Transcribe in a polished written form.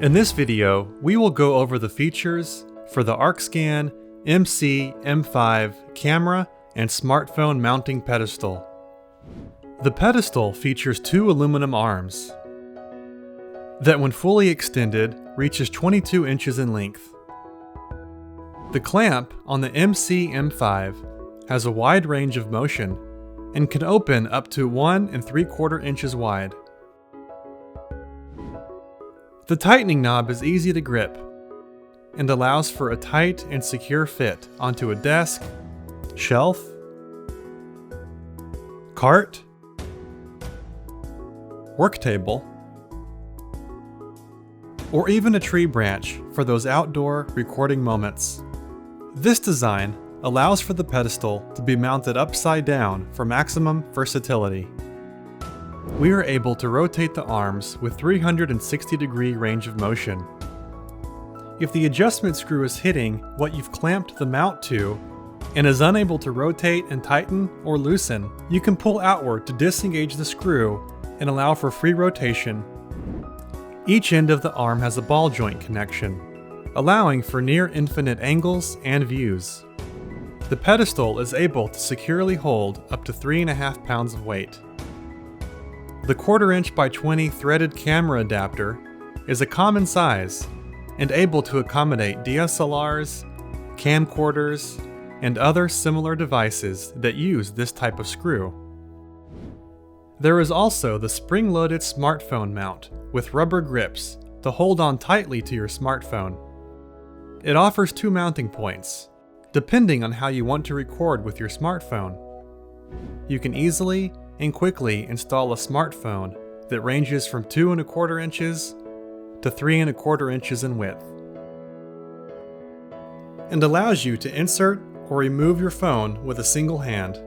In this video, we will go over the features for the Arkscan MC-M5 camera and smartphone mounting pedestal. The pedestal features two aluminum arms that, when fully extended, reaches 22 inches in length. The clamp on the MC-M5 has a wide range of motion and can open up to 1 3/4 inches wide. The tightening knob is easy to grip and allows for a tight and secure fit onto a desk, shelf, cart, work table, or even a tree branch for those outdoor recording moments. This design allows for the pedestal to be mounted upside down for maximum versatility. We are able to rotate the arms with 360-degree range of motion. If the adjustment screw is hitting what you've clamped the mount to and is unable to rotate and tighten or loosen, you can pull outward to disengage the screw and allow for free rotation. Each end of the arm has a ball joint connection, allowing for near infinite angles and views. The pedestal is able to securely hold up to 3.5 pounds of weight. The 1/4 inch by 20 threaded camera adapter is a common size and able to accommodate DSLRs, camcorders, and other similar devices that use this type of screw. There is also the spring-loaded smartphone mount with rubber grips to hold on tightly to your smartphone. It offers 2 mounting points, depending on how you want to record with your smartphone. You can easily and quickly install a smartphone that ranges from 2 1/4 inches to 3 1/4 inches in width, and allows you to insert or remove your phone with a single hand.